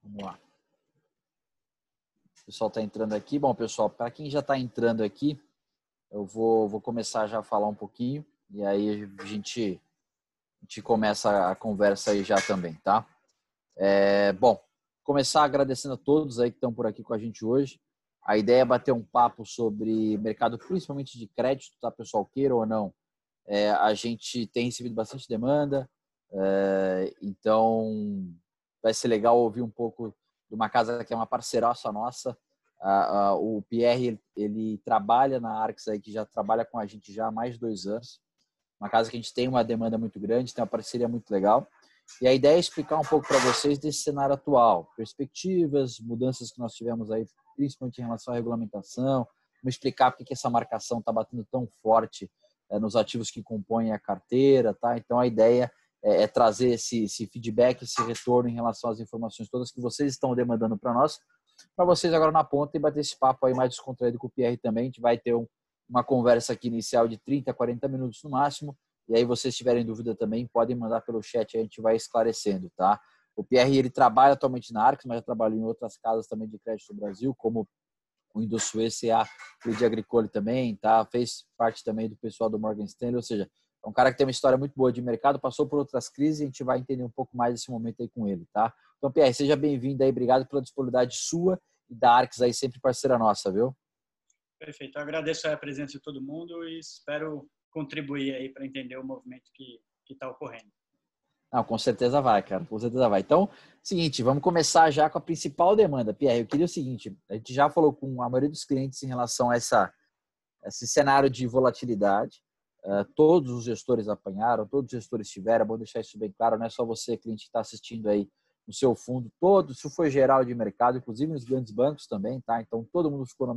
Vamos lá. O pessoal está entrando aqui. Bom, pessoal, para quem já está entrando aqui, eu vou começar já a falar um pouquinho e aí a gente começa a conversa aí já também, tá? Bom, começar agradecendo a todos aí que estão por aqui com a gente hoje. A ideia é bater um papo sobre mercado, principalmente de crédito, tá, pessoal? Queira ou não, a gente tem recebido bastante demanda, então vai ser legal ouvir um pouco de uma casa que é uma parceiraça nossa. O Pierre, ele trabalha na Arx aí, que já trabalha com a gente já há mais de 2 anos. Uma casa que a gente tem uma demanda muito grande, tem uma parceria muito legal. E a ideia é explicar um pouco para vocês desse cenário atual, perspectivas, mudanças que nós tivemos aí, principalmente em relação à regulamentação, vamos explicar porque que essa marcação está batendo tão forte nos ativos que compõem a carteira, tá? Então a ideia é trazer esse feedback, esse retorno em relação às informações todas que vocês estão demandando para nós, para vocês agora na ponta e bater esse papo aí mais descontraído com o Pierre também. A gente vai ter uma conversa aqui inicial de 30, 40 minutos no máximo. E aí, vocês tiverem dúvida também, podem mandar pelo chat, a gente vai esclarecendo, tá? O Pierre, ele trabalha atualmente na Arx, mas já trabalhou em outras casas também de crédito no Brasil, como o Indosuez CA, o de Agricole também, tá? Fez parte também do pessoal do Morgan Stanley, ou seja, é um cara que tem uma história muito boa de mercado, passou por outras crises e a gente vai entender um pouco mais desse momento aí com ele, tá? Então, Pierre, seja bem-vindo aí, obrigado pela disponibilidade sua e da Arx aí, sempre parceira nossa, viu? Perfeito. Eu agradeço a presença de todo mundo e espero contribuir aí para entender o movimento que está ocorrendo. Não, com certeza vai, cara. Com certeza vai. Então, seguinte, vamos começar já com a principal demanda. Pierre, eu queria o seguinte, a gente já falou com a maioria dos clientes em relação a esse cenário de volatilidade. Todos os gestores apanharam, todos os gestores tiveram, é bom deixar isso bem claro, não é só você, cliente, que está assistindo aí no seu fundo, todo, isso foi geral de mercado, inclusive nos grandes bancos também, tá? Então, todo mundo ficou na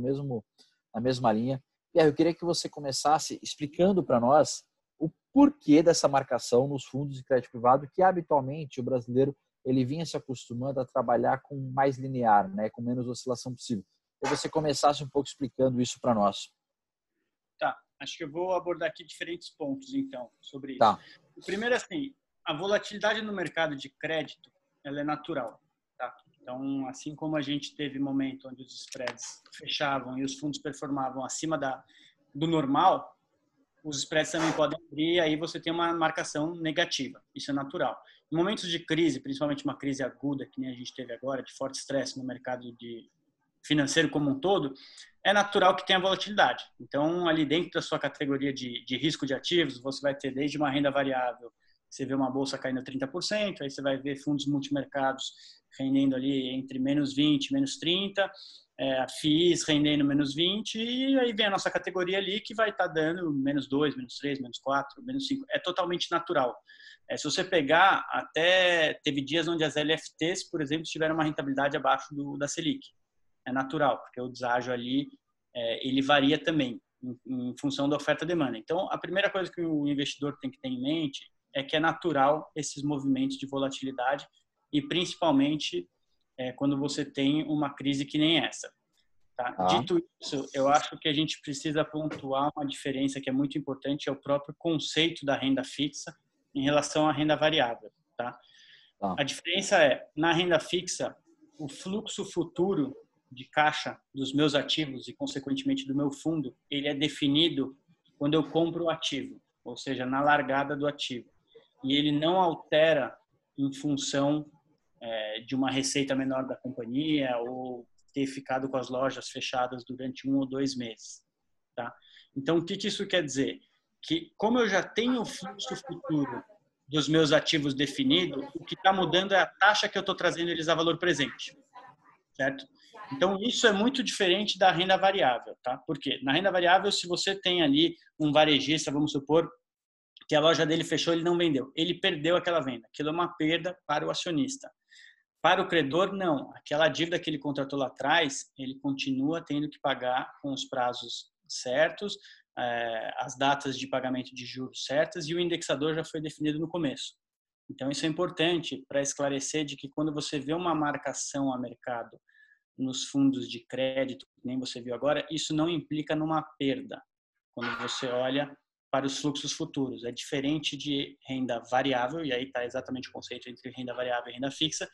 mesma linha. Pierre, eu queria que você começasse explicando para nós o porquê dessa marcação nos fundos de crédito privado, que habitualmente o brasileiro ele vinha se acostumando a trabalhar com mais linear, né, com menos oscilação possível. Que você começasse um pouco explicando isso para nós. Tá, acho que eu vou abordar aqui diferentes pontos, então, sobre isso. Tá. O primeiro, assim, a volatilidade no mercado de crédito, ela é natural, tá? Então, assim como a gente teve momento onde os spreads fechavam e os fundos performavam acima do normal, os spreads também podem abrir, aí você tem uma marcação negativa. Isso é natural. Em momentos de crise, principalmente uma crise aguda, que nem a gente teve agora, de forte estresse no mercado financeiro como um todo, é natural que tenha volatilidade. Então, ali dentro da sua categoria de risco de ativos, você vai ter desde uma renda variável, você vê uma bolsa caindo 30%, aí você vai ver fundos multimercados rendendo ali entre menos 20 e menos 30%, FIIs rendendo menos 20%, e aí vem a nossa categoria ali que vai estar dando menos 2, menos 3, menos 4, menos 5. É totalmente natural. Se você pegar, até teve dias onde as LFTs, por exemplo, tiveram uma rentabilidade abaixo da Selic. É natural, porque o deságio ali, ele varia também em função da oferta e demanda. Então, a primeira coisa que o investidor tem que ter em mente é que é natural esses movimentos de volatilidade e principalmente quando você tem uma crise que nem essa. Tá? Dito isso, eu acho que a gente precisa pontuar uma diferença que é muito importante, é o próprio conceito da renda fixa em relação à renda variável. Tá? A diferença é, na renda fixa, o fluxo futuro de caixa dos meus ativos e, consequentemente, do meu fundo, ele é definido quando eu compro o ativo, ou seja, na largada do ativo. E ele não altera em função de uma receita menor da companhia ou ter ficado com as lojas fechadas durante 1 ou 2 meses. Tá? Então, o que isso quer dizer? Que, como eu já tenho o fluxo futuro dos meus ativos definido, o que está mudando é a taxa que eu estou trazendo eles a valor presente. Certo? Então, isso é muito diferente da renda variável. Tá? Por quê? Na renda variável, se você tem ali um varejista, vamos supor, que a loja dele fechou, ele não vendeu. Ele perdeu aquela venda. Aquilo é uma perda para o acionista. Para o credor, não. Aquela dívida que ele contratou lá atrás, ele continua tendo que pagar com os prazos certos, as datas de pagamento de juros certas e o indexador já foi definido no começo. Então, isso é importante para esclarecer de que quando você vê uma marcação a mercado nos fundos de crédito, que nem você viu agora, isso não implica numa perda. Quando você olha para os fluxos futuros. É diferente de renda variável, e aí está exatamente o conceito entre renda variável e renda fixa,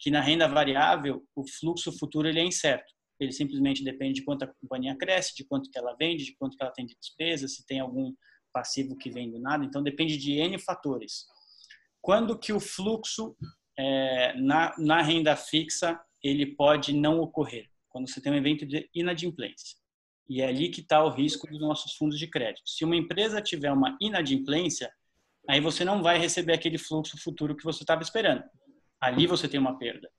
que na renda variável o fluxo futuro ele é incerto. Ele simplesmente depende de quanto a companhia cresce, de quanto que ela vende, de quanto que ela tem de despesa, se tem algum passivo que vem do nada. Então, depende de N fatores. Quando que o fluxo na renda fixa ele pode não ocorrer? Quando você tem um evento de inadimplência. E é ali que está o risco dos nossos fundos de crédito. Se uma empresa tiver uma inadimplência, aí você não vai receber aquele fluxo futuro que você estava esperando. Ali você tem uma perda.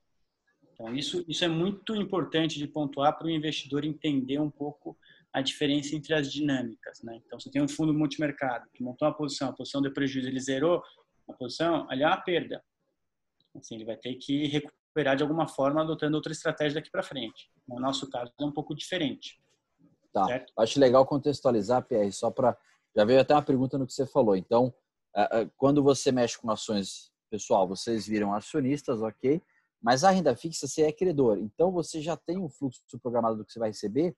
Então, isso é muito importante de pontuar para o investidor entender um pouco a diferença entre as dinâmicas, né? Então, você tem um fundo multimercado que montou uma posição, a posição de prejuízo, ele zerou a posição, ali é uma perda. Assim, ele vai ter que recuperar de alguma forma adotando outra estratégia daqui para frente. No nosso caso, é um pouco diferente. Tá. Certo? Acho legal contextualizar, Pierre, só para... Já veio até uma pergunta no que você falou. Então, quando você mexe com ações, pessoal, vocês viram acionistas, ok? Mas a renda fixa, você é credor. Então, você já tem um fluxo programado do que você vai receber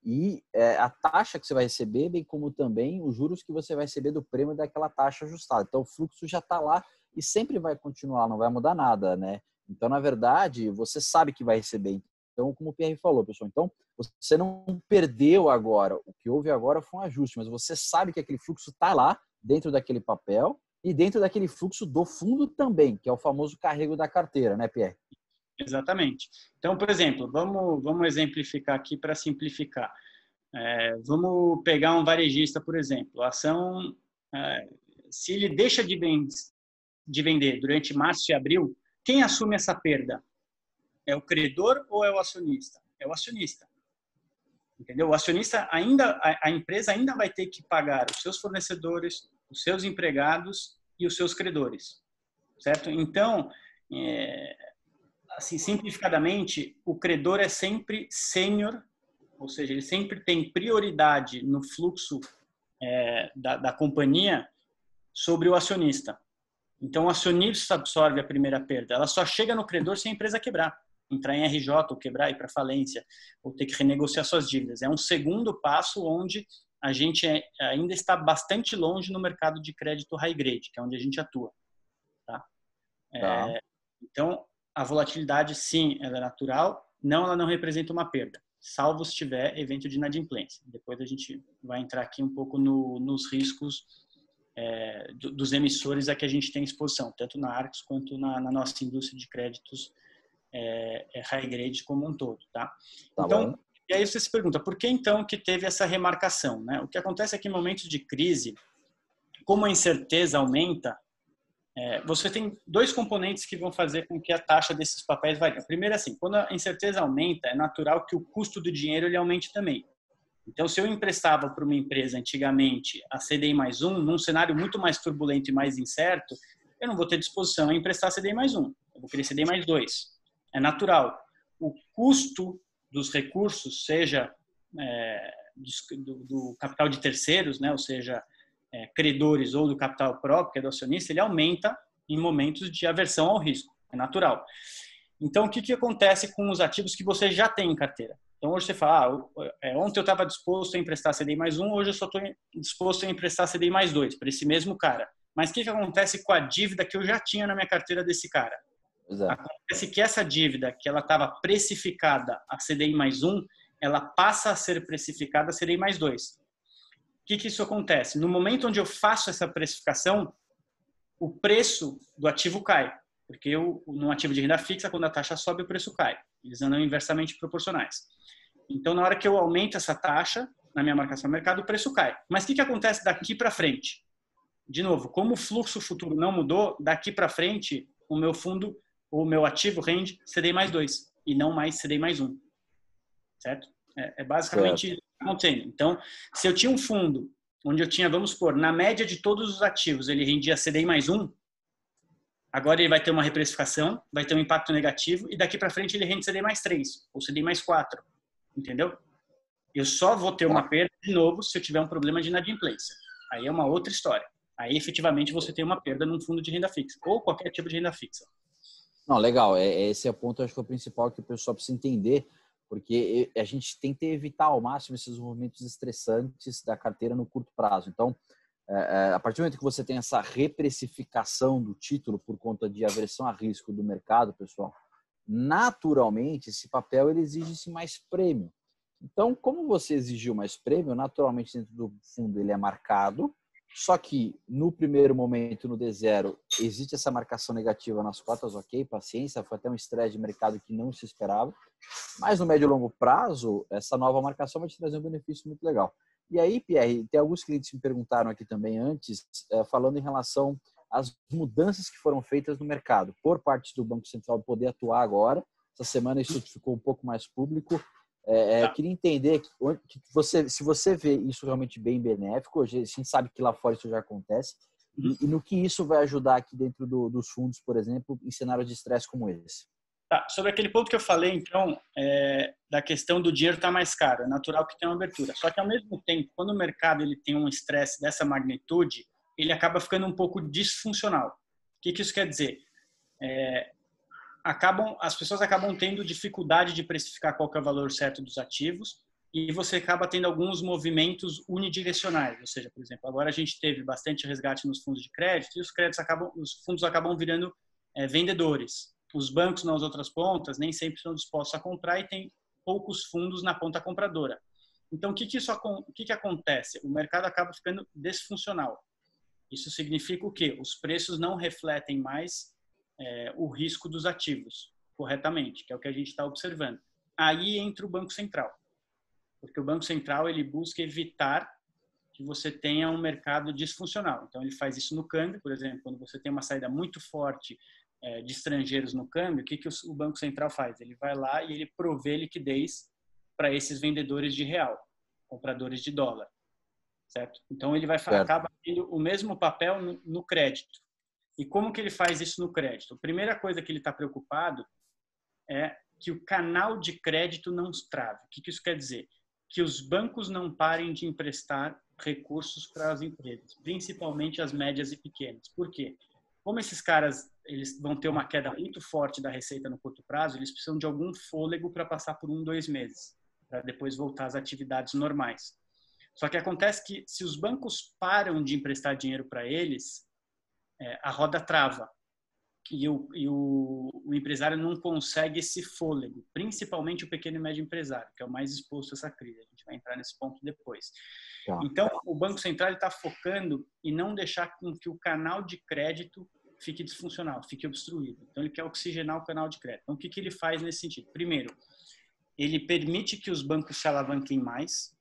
e a taxa que você vai receber, bem como também os juros que você vai receber do prêmio daquela taxa ajustada. Então, o fluxo já está lá e sempre vai continuar, não vai mudar nada, né? Então, na verdade, você sabe que vai receber. Então, como o Pierre falou, pessoal, então você não perdeu agora. O que houve agora foi um ajuste, mas você sabe que aquele fluxo está lá, dentro daquele papel e dentro daquele fluxo do fundo também, que é o famoso carrego da carteira, né, Pierre? Exatamente. Então, por exemplo, vamos exemplificar aqui para simplificar. Vamos pegar um varejista, por exemplo. A ação, se ele deixa de vender durante março e abril, quem assume essa perda? É o credor ou é o acionista? É o acionista. Entendeu? O acionista a empresa ainda vai ter que pagar os seus fornecedores, os seus empregados e os seus credores, certo? Então, assim, simplificadamente, o credor é sempre sênior, ou seja, ele sempre tem prioridade no fluxo da companhia sobre o acionista. Então, o acionista absorve a primeira perda. Ela só chega no credor se a empresa quebrar, entrar em RJ, ou quebrar, ir para falência, ou ter que renegociar suas dívidas. É um segundo passo onde a gente ainda está bastante longe no mercado de crédito high grade, que é onde a gente atua. Tá? Tá. Então, a volatilidade, sim, ela é natural. Não, ela não representa uma perda, salvo se tiver evento de inadimplência. Depois a gente vai entrar aqui um pouco nos riscos dos emissores a que a gente tem exposição, tanto na Arcos quanto na nossa indústria de créditos high grade como um todo, tá? Tá Então, bom. e aí você se pergunta, por que então que teve essa remarcação, né? O que acontece é que em momentos de crise, como a incerteza aumenta, você tem dois componentes que vão fazer com que a taxa desses papéis varie. Primeiro, assim, quando a incerteza aumenta, é natural que o custo do dinheiro ele aumente também. Então, se eu emprestava para uma empresa antigamente a CDI mais um, num cenário muito mais turbulento e mais incerto, eu não vou ter disposição a emprestar CDI mais um. Eu vou querer CDI mais dois. É natural. O custo dos recursos, seja do capital de terceiros, né, ou seja, credores ou do capital próprio, que é do acionista, ele aumenta em momentos de aversão ao risco. É natural. Então, o que acontece com os ativos que você já tem em carteira? Então, hoje você fala, ontem eu estava disposto a emprestar CDI mais um, hoje eu só estou disposto a emprestar CDI mais dois para esse mesmo cara. Mas o que acontece com a dívida que eu já tinha na minha carteira desse cara? Acontece que essa dívida, que ela estava precificada a CDI mais um, ela passa a ser precificada a CDI mais dois. O que isso acontece? No momento onde eu faço essa precificação, o preço do ativo cai. Porque num ativo de renda fixa, quando a taxa sobe, o preço cai. Eles andam inversamente proporcionais. Então, na hora que eu aumento essa taxa, na minha marcação de mercado, o preço cai. Mas o que acontece daqui para frente? De novo, como o fluxo futuro não mudou, daqui para frente, o meu fundo, o meu ativo rende CDI mais 2 e não mais CDI mais 1. Certo? É basicamente isso que está acontecendo. Então, se eu tinha um fundo onde eu tinha, vamos supor, na média de todos os ativos, ele rendia CDI mais 1, agora ele vai ter uma reprecificação, vai ter um impacto negativo e daqui para frente ele rende CDI mais 3 ou CDI mais 4. Entendeu? Eu só vou ter uma perda de novo se eu tiver um problema de inadimplência. Aí é uma outra história. Aí efetivamente você tem uma perda num fundo de renda fixa ou qualquer tipo de renda fixa. Não, legal. Esse é o ponto, acho que é o principal que o pessoal precisa entender, porque a gente tenta evitar ao máximo esses movimentos estressantes da carteira no curto prazo. Então, a partir do momento que você tem essa reprecificação do título por conta de aversão a risco do mercado, pessoal, naturalmente, esse papel ele exige-se mais prêmio. Então, como você exigiu mais prêmio, naturalmente dentro do fundo ele é marcado, só que no primeiro momento, no D0, existe essa marcação negativa nas cotas, ok, paciência, foi até um estresse de mercado que não se esperava, mas no médio e longo prazo, essa nova marcação vai te trazer um benefício muito legal. E aí, Pierre, tem alguns clientes que me perguntaram aqui também antes, falando em relação às mudanças que foram feitas no mercado, por parte do Banco Central poder atuar agora. Essa semana isso ficou um pouco mais público. Queria entender que se você vê isso realmente bem benéfico, a gente sabe que lá fora isso já acontece, e no que isso vai ajudar aqui dentro dos fundos, por exemplo, em cenários de estresse como esse. Tá, sobre aquele ponto que eu falei, então, da questão do dinheiro estar mais caro, é natural que tenha uma abertura. Só que, ao mesmo tempo, quando o mercado ele tem um estresse dessa magnitude, ele acaba ficando um pouco disfuncional. O que isso quer dizer? As pessoas acabam tendo dificuldade de precificar qual que é o valor certo dos ativos e você acaba tendo alguns movimentos unidirecionais. Ou seja, por exemplo, agora a gente teve bastante resgate nos fundos de crédito e os fundos acabam virando vendedores. Os bancos nas outras pontas nem sempre estão dispostos a comprar e tem poucos fundos na ponta compradora. Então, o que acontece? O mercado acaba ficando disfuncional. Isso significa o quê? Os preços não refletem mais o risco dos ativos corretamente, que é o que a gente está observando. Aí entra o Banco Central, porque o Banco Central ele busca evitar que você tenha um mercado disfuncional. Então, ele faz isso no câmbio, por exemplo, quando você tem uma saída muito forte de estrangeiros no câmbio, o que o Banco Central faz? Ele vai lá e ele provê liquidez para esses vendedores de real, compradores de dólar, certo? Então, ele acaba tendo o mesmo papel no crédito. E como que ele faz isso no crédito? A primeira coisa que ele está preocupado é que o canal de crédito não trave. O que isso quer dizer? Que os bancos não parem de emprestar recursos para as empresas, principalmente as médias e pequenas. Por quê? Como esses caras eles vão ter uma queda muito forte da receita no curto prazo, eles precisam de algum fôlego para passar por 2 meses, para depois voltar às atividades normais. Só que acontece que se os bancos param de emprestar dinheiro para eles, a roda trava e o empresário não consegue esse fôlego, principalmente o pequeno e médio empresário, que é o mais exposto a essa crise. A gente vai entrar nesse ponto depois. Então, o Banco Central está focando em não deixar com que o canal de crédito fique disfuncional, fique obstruído. Então, ele quer oxigenar o canal de crédito. Então, o que ele faz nesse sentido? Primeiro, ele permite que os bancos se alavanquem mais.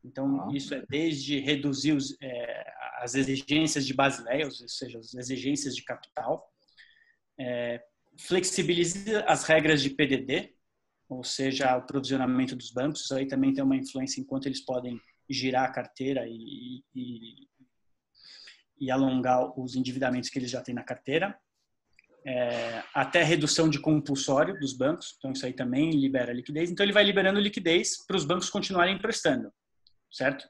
Então, isso é desde reduzir as exigências de Basileia, ou seja, as exigências de capital, flexibiliza as regras de PDD, ou seja, o provisionamento dos bancos. Isso aí também tem uma influência enquanto eles podem girar a carteira e alongar os endividamentos que eles já têm na carteira. Até redução de compulsório dos bancos, então isso aí também libera liquidez. Então ele vai liberando liquidez para os bancos continuarem emprestando, certo?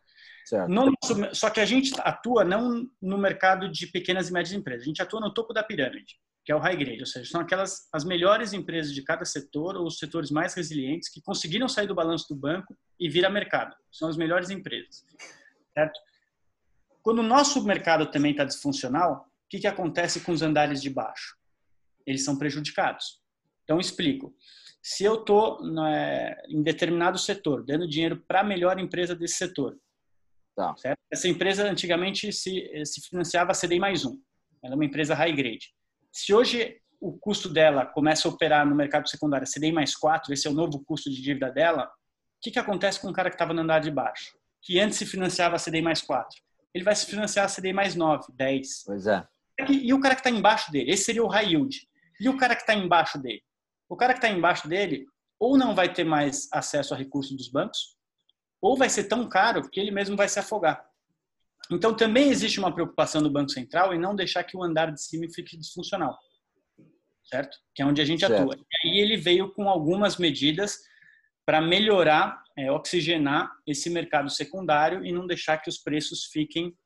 Só que a gente atua não no mercado de pequenas e médias empresas, a gente atua no topo da pirâmide, que é o high grade, ou seja, são as melhores empresas de cada setor ou os setores mais resilientes que conseguiram sair do balanço do banco e vir a mercado. São as melhores empresas, certo? Quando o nosso mercado também está disfuncional, o que acontece com os andares de baixo? Eles são prejudicados. Então, explico. Se eu estou em determinado setor, dando dinheiro para a melhor empresa desse setor, certo? Essa empresa antigamente se financiava a CDI+1. Ela é uma empresa high grade. Se hoje o custo dela começa a operar no mercado secundário CDI+4, esse é o novo custo de dívida dela, o que acontece com o cara que estava no andar de baixo? Que antes se financiava a CDI+4. Ele vai se financiar a CDI+9, 10. Pois é. E o cara que está embaixo dele? Esse seria o high yield. E o cara que está embaixo dele? O cara que está embaixo dele ou não vai ter mais acesso a recursos dos bancos, ou vai ser tão caro que ele mesmo vai se afogar. Então, também existe uma preocupação do Banco Central em não deixar que o andar de cima fique disfuncional, certo? Que é onde a gente atua. E aí ele veio com algumas medidas para melhorar, oxigenar esse mercado secundário e não deixar que os preços fiquem,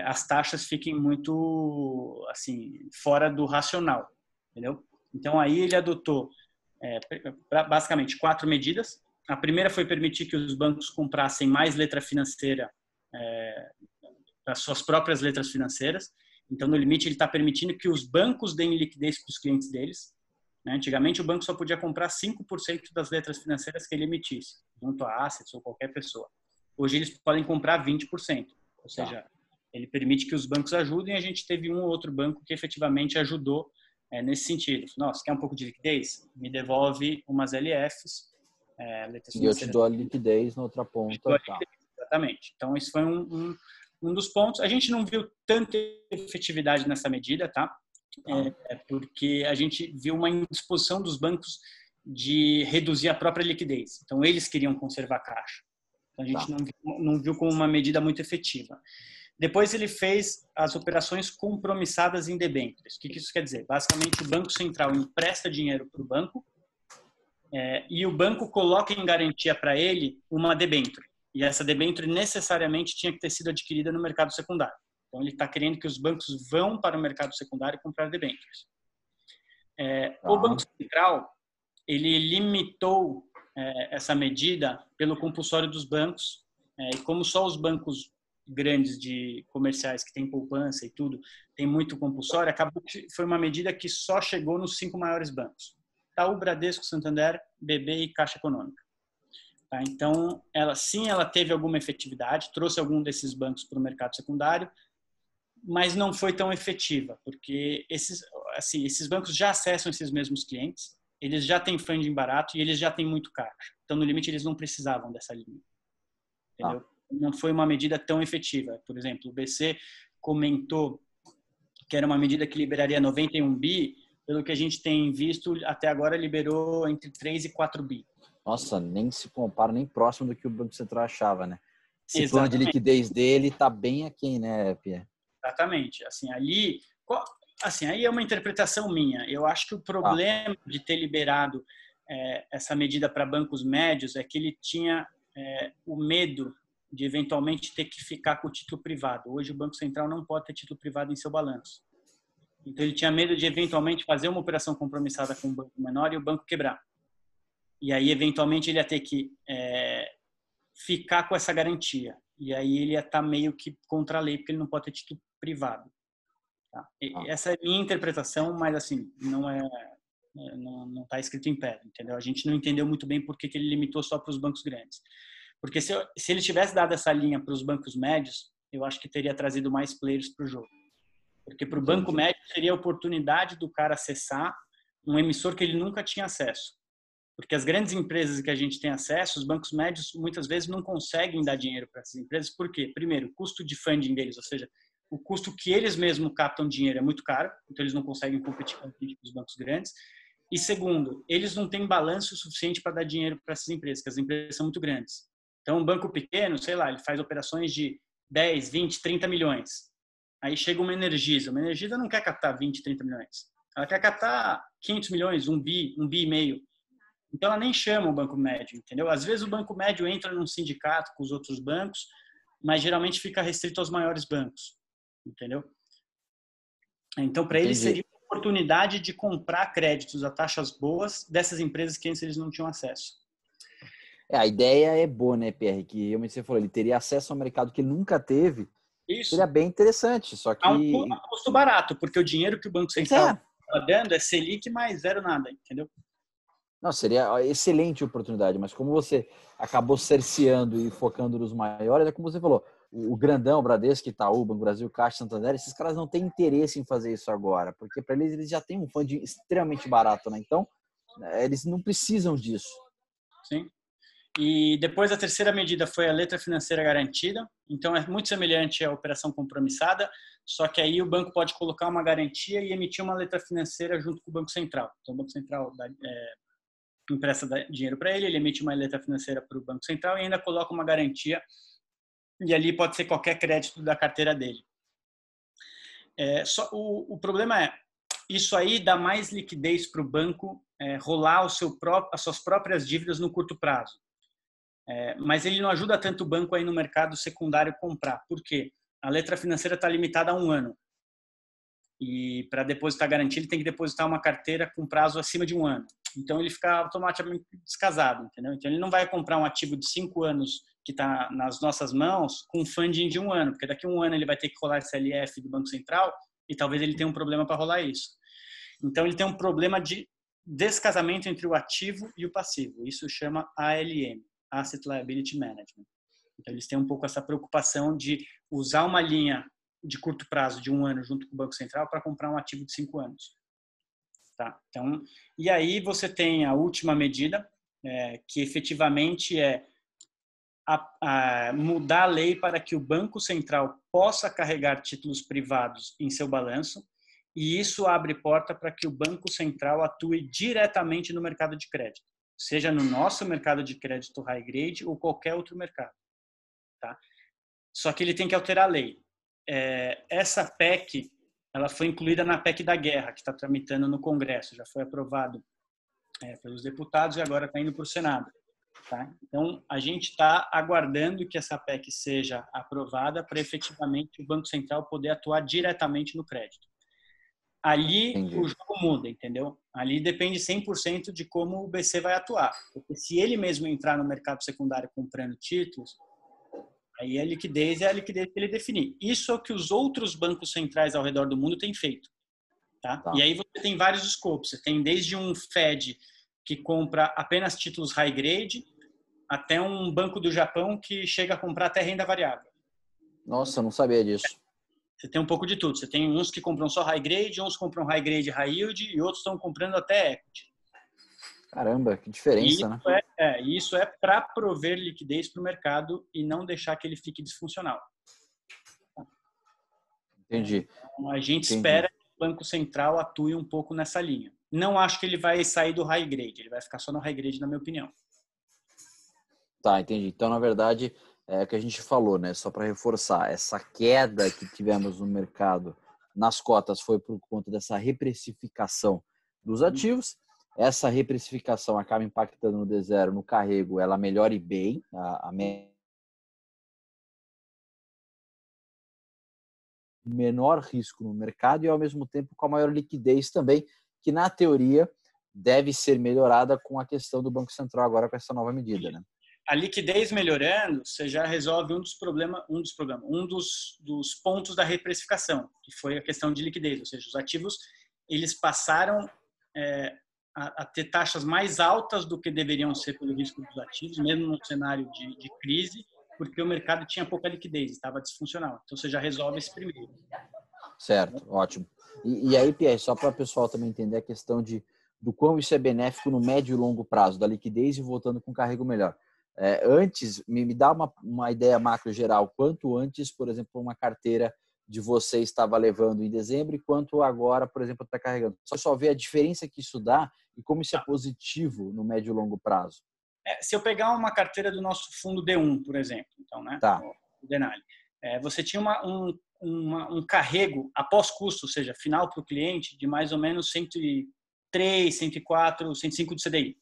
as taxas fiquem muito, assim, fora do racional, entendeu? Então, aí ele adotou basicamente 4 medidas. A primeira foi permitir que os bancos comprassem mais letra financeira, as suas próprias letras financeiras. Então, no limite, ele está permitindo que os bancos deem liquidez para os clientes deles. né? Antigamente, o banco só podia comprar 5% das letras financeiras que ele emitisse, junto a assets ou qualquer pessoa. Hoje, eles podem comprar 20%. Ou seja, ele permite que os bancos ajudem. A gente teve um ou outro banco que efetivamente ajudou nesse sentido. Nossa, quer um pouco de liquidez? Me devolve umas LFs, letras E eu te financeiras. dou a liquidez na outra ponta. Tá. Exatamente. Então, isso foi um dos pontos. A gente não viu tanta efetividade nessa medida, tá? Porque a gente viu uma indisposição dos bancos de reduzir a própria liquidez. Então, eles queriam conservar caixa. Então, a gente não viu como uma medida muito efetiva. Depois, ele fez as operações compromissadas em debêntures. O que isso quer dizer? Basicamente, o Banco Central empresta dinheiro para o banco e o banco coloca em garantia para ele uma debênture. E essa debênture necessariamente tinha que ter sido adquirida no mercado secundário. Então, ele está querendo que os bancos vão para o mercado secundário comprar debêntures. O Banco Central, ele limitou essa medida pelo compulsório dos bancos. E como só os bancos grandes de comerciais que têm poupança e tudo, tem muito compulsório, acabou que foi uma medida que só chegou nos 5 maiores bancos. Itaú, Bradesco, Santander, BB e Caixa Econômica. Tá? Então, ela teve alguma efetividade, trouxe algum desses bancos para o mercado secundário, mas não foi tão efetiva, porque esses bancos já acessam esses mesmos clientes, eles já têm funding barato e eles já têm muito caixa. Então, no limite, eles não precisavam dessa linha. Entendeu? Não foi uma medida tão efetiva. Por exemplo, o BC comentou que era uma medida que liberaria 91 bi, pelo que a gente tem visto, até agora liberou entre 3 e 4 bi. Nossa, nem se compara, nem próximo do que o Banco Central achava, né? Esse Exatamente. plano de liquidez dele está bem aquém, né, Pierre? Exatamente. Aí é uma interpretação minha. Eu acho que o problema de ter liberado essa medida para bancos médios é que ele tinha o medo de eventualmente ter que ficar com o título privado. Hoje o Banco Central não pode ter título privado em seu balanço. Então ele tinha medo de eventualmente fazer uma operação compromissada com um banco menor e o banco quebrar. E aí eventualmente ele ia ter que ficar com essa garantia. E aí ele ia estar meio que contra a lei, porque ele não pode ter título privado. Tá? Essa é a minha interpretação, mas assim, não está escrito em pedra, entendeu? A gente não entendeu muito bem por que ele limitou só para os bancos grandes. Porque se ele tivesse dado essa linha para os bancos médios, eu acho que teria trazido mais players para o jogo. Porque para o banco médio seria a oportunidade do cara acessar um emissor que ele nunca tinha acesso. Porque as grandes empresas que a gente tem acesso, os bancos médios muitas vezes não conseguem dar dinheiro para essas empresas. Por quê? Primeiro, o custo de funding deles, ou seja, o custo que eles mesmos captam dinheiro é muito caro, então eles não conseguem competir com os bancos grandes. E segundo, eles não têm balanço suficiente para dar dinheiro para essas empresas, porque as empresas são muito grandes. Então, um banco pequeno, sei lá, ele faz operações de 10, 20, 30 milhões. Aí chega uma Energisa. Uma Energisa não quer captar 20, 30 milhões. Ela quer captar 500 milhões, 1 bi e meio. Então, ela nem chama o banco médio, entendeu? Às vezes, o banco médio entra num sindicato com os outros bancos, mas geralmente fica restrito aos maiores bancos, entendeu? Então, para eles seria uma oportunidade de comprar créditos a taxas boas dessas empresas que antes eles não tinham acesso. A ideia é boa, né, Pierre? Que realmente você falou, ele teria acesso ao mercado que ele nunca teve. Isso. Seria bem interessante, só que... A um custo barato, porque o dinheiro que o Banco Central está dando é Selic mais zero nada, entendeu? Não, seria uma excelente oportunidade, mas como você acabou cerceando e focando nos maiores, é como você falou, o grandão, o Bradesco, Itaú, Banco Brasil, Caixa, Santander, esses caras não têm interesse em fazer isso agora, porque para eles já têm um funding extremamente barato, né? Então, eles não precisam disso. Sim. E depois a terceira medida foi a letra financeira garantida. Então é muito semelhante à operação compromissada, só que aí o banco pode colocar uma garantia e emitir uma letra financeira junto com o Banco Central. Então o Banco Central empresta dinheiro para ele, ele emite uma letra financeira para o Banco Central e ainda coloca uma garantia, e ali pode ser qualquer crédito da carteira dele. O problema é, isso aí dá mais liquidez para o banco rolar as suas próprias dívidas no curto prazo. Mas ele não ajuda tanto o banco aí no mercado secundário comprar. Por quê? A letra financeira está limitada a 1 ano. E para depositar garantia, ele tem que depositar uma carteira com prazo acima de 1 ano. Então, ele fica automaticamente descasado, entendeu? Então, ele não vai comprar um ativo de 5 anos que está nas nossas mãos com funding de 1 ano, porque daqui a 1 ano ele vai ter que rolar esse LF do Banco Central e talvez ele tenha um problema para rolar isso. Então, ele tem um problema de descasamento entre o ativo e o passivo. Isso chama ALM, Asset Liability Management. Então, eles têm um pouco essa preocupação de usar uma linha de curto prazo de 1 ano junto com o Banco Central para comprar um ativo de 5 anos. Tá? Então, e aí você tem a última medida, que efetivamente é mudar a lei para que o Banco Central possa carregar títulos privados em seu balanço, e isso abre porta para que o Banco Central atue diretamente no mercado de crédito, seja no nosso mercado de crédito high grade ou qualquer outro mercado. Tá? Só que ele tem que alterar a lei. Essa PEC, ela foi incluída na PEC da guerra, que está tramitando no Congresso, já foi aprovado pelos deputados e agora está indo para o Senado. Tá? Então, a gente está aguardando que essa PEC seja aprovada para efetivamente o Banco Central poder atuar diretamente no crédito. Ali Entendi. o jogo muda, entendeu? Ali depende 100% de como o BC vai atuar. Porque se ele mesmo entrar no mercado secundário comprando títulos, aí a liquidez é a liquidez que ele definir. Isso é o que os outros bancos centrais ao redor do mundo têm feito. Tá? E aí você tem vários escopos. Você tem desde um Fed que compra apenas títulos high grade, até um banco do Japão que chega a comprar até renda variável. Nossa, eu não sabia disso. Você tem um pouco de tudo. Você tem uns que compram só high grade, uns compram high grade high yield e outros estão comprando até equity. Caramba, que diferença, né? Isso é para prover liquidez para o mercado e não deixar que ele fique disfuncional. Entendi. Então, a gente espera que o Banco Central atue um pouco nessa linha. Não acho que ele vai sair do high grade, ele vai ficar só no high grade, na minha opinião. Tá, entendi. Então, na verdade, é o que a gente falou, né? Só para reforçar, essa queda que tivemos no mercado nas cotas foi por conta dessa reprecificação dos ativos. Essa reprecificação acaba impactando no D0, no carrego, ela melhora e bem, menor risco no mercado e, ao mesmo tempo, com a maior liquidez também, que, na teoria, deve ser melhorada com a questão do Banco Central agora com essa nova medida, né? A liquidez melhorando, você já resolve um dos pontos da reprecificação, que foi a questão de liquidez, ou seja, os ativos eles passaram a ter taxas mais altas do que deveriam ser pelo risco dos ativos, mesmo no cenário de crise, porque o mercado tinha pouca liquidez, estava disfuncional. Então, você já resolve esse primeiro. Certo, ótimo. E aí, Pierre, só para o pessoal também entender a questão do quão isso é benéfico no médio e longo prazo, da liquidez e voltando com carrego melhor. Antes, me dá uma ideia macro geral, quanto antes, por exemplo, uma carteira de você estava levando em dezembro e quanto agora, por exemplo, está carregando. Só ver a diferença que isso dá e como isso é positivo no médio e longo prazo. Se eu pegar uma carteira do nosso fundo D1, por exemplo, então, né, tá. o Denali, você tinha um carrego após custo, ou seja, final para o cliente, de mais ou menos 103, 104, 105 de CDI.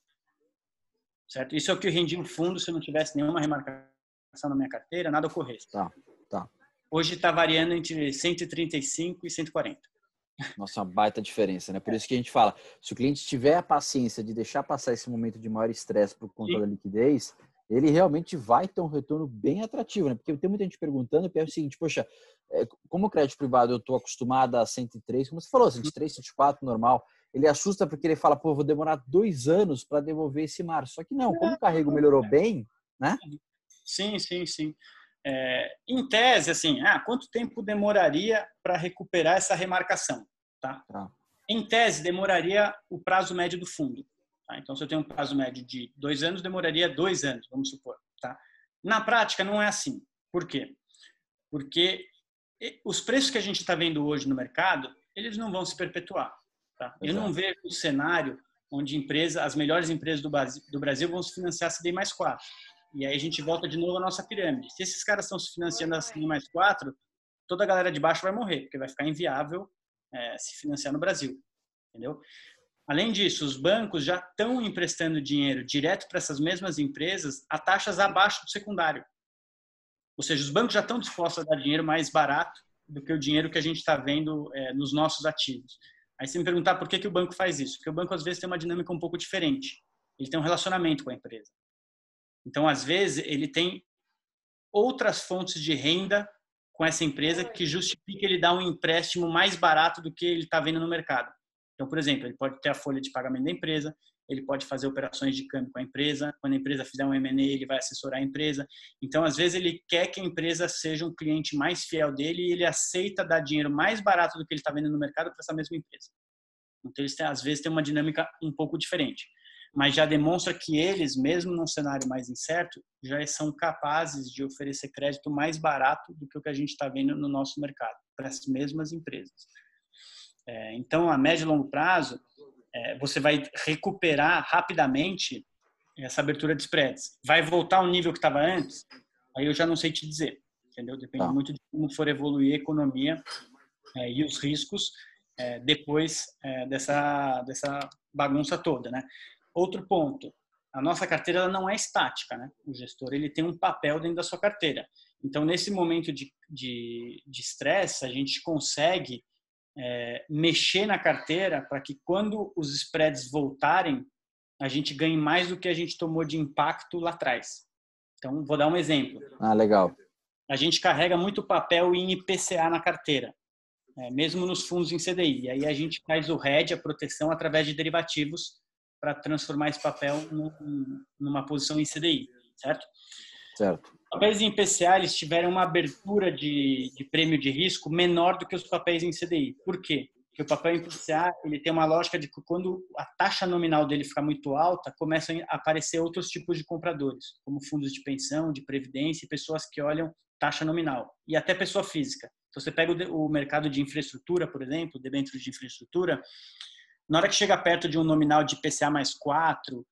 Certo? Isso é o que eu rendia um fundo se eu não tivesse nenhuma remarcação na minha carteira, nada ocorresse. Tá. Hoje está variando entre 135 e 140. Nossa, uma baita diferença, né? Por isso que a gente fala, se o cliente tiver a paciência de deixar passar esse momento de maior estresse por conta da liquidez, ele realmente vai ter um retorno bem atrativo, né? Porque tem muita gente perguntando, é o seguinte, poxa, como crédito privado eu estou acostumado a 103, como você falou, 103, 104, normal. Ele assusta porque ele fala, pô, vou demorar 2 anos para devolver esse mar. Só que não, como o carrego melhorou bem, né? Sim. Em tese, assim, quanto tempo demoraria para recuperar essa remarcação? Tá? Em tese, demoraria o prazo médio do fundo. Tá? Então, se eu tenho um prazo médio de 2 anos, demoraria 2 anos, vamos supor. Tá? Na prática, não é assim. Por quê? Porque os preços que a gente está vendo hoje no mercado, eles não vão se perpetuar. Tá? Eu não vejo o cenário onde as melhores empresas do Brasil vão se financiar CDI mais 4. E aí a gente volta de novo à nossa pirâmide. Se esses caras estão se financiando a CDI mais 4, toda a galera de baixo vai morrer, porque vai ficar inviável se financiar no Brasil. Entendeu? Além disso, os bancos já estão emprestando dinheiro direto para essas mesmas empresas a taxas abaixo do secundário. Ou seja, os bancos já estão dispostos a dar dinheiro mais barato do que o dinheiro que a gente está vendo nos nossos ativos. Aí você me perguntar por que o banco faz isso. Porque o banco, às vezes, tem uma dinâmica um pouco diferente. Ele tem um relacionamento com a empresa. Então, às vezes, ele tem outras fontes de renda com essa empresa que justifica ele dar um empréstimo mais barato do que ele está vendo no mercado. Então, por exemplo, ele pode ter a folha de pagamento da empresa, ele pode fazer operações de câmbio com a empresa, quando a empresa fizer um M&A, ele vai assessorar a empresa. Então, às vezes, ele quer que a empresa seja um cliente mais fiel dele e ele aceita dar dinheiro mais barato do que ele está vendo no mercado para essa mesma empresa. Então, eles às vezes têm uma dinâmica um pouco diferente. Mas já demonstra que eles, mesmo num cenário mais incerto, já são capazes de oferecer crédito mais barato do que o que a gente está vendo no nosso mercado, para as mesmas empresas. Então, a médio e longo prazo, você vai recuperar rapidamente essa abertura de spreads. Vai voltar ao nível que estava antes? Aí eu já não sei te dizer, entendeu? Depende muito de como for evoluir a economia e os riscos depois dessa bagunça toda, né? Outro ponto, a nossa carteira ela não é estática, né? O gestor ele tem um papel dentro da sua carteira. Então, nesse momento de estresse, a gente consegue mexer na carteira para que quando os spreads voltarem, a gente ganhe mais do que a gente tomou de impacto lá atrás. Então, vou dar um exemplo. Legal. A gente carrega muito papel em IPCA na carteira, mesmo nos fundos em CDI. E aí a gente faz o hedge, a proteção, através de derivativos para transformar esse papel numa posição em CDI, certo? Certo. Os papéis em IPCA eles tiveram uma abertura de prêmio de risco menor do que os papéis em CDI. Por quê? Porque o papel em IPCA ele tem uma lógica de que quando a taxa nominal dele fica muito alta, começam a aparecer outros tipos de compradores, como fundos de pensão, de previdência e pessoas que olham taxa nominal. E até pessoa física. Então, você pega o mercado de infraestrutura, por exemplo, debêntures de infraestrutura, na hora que chega perto de um nominal de IPCA mais 4,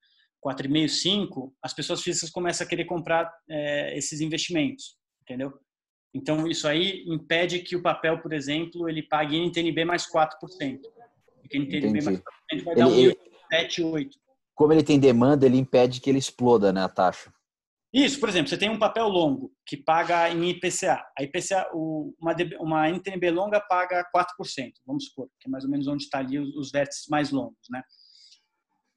4,5, 5, as pessoas físicas começam a querer comprar esses investimentos, entendeu? Então, isso aí impede que o papel, por exemplo, ele pague NTNB mais 4%. Porque NTNB mais 4% vai dar um yield de 7, 8. Como ele tem demanda, ele impede que ele exploda, né, a taxa. Isso, por exemplo, você tem um papel longo que paga em IPCA. A IPCA, uma NTNB longa paga 4%, vamos supor, que é mais ou menos onde está ali os vértices mais longos, né?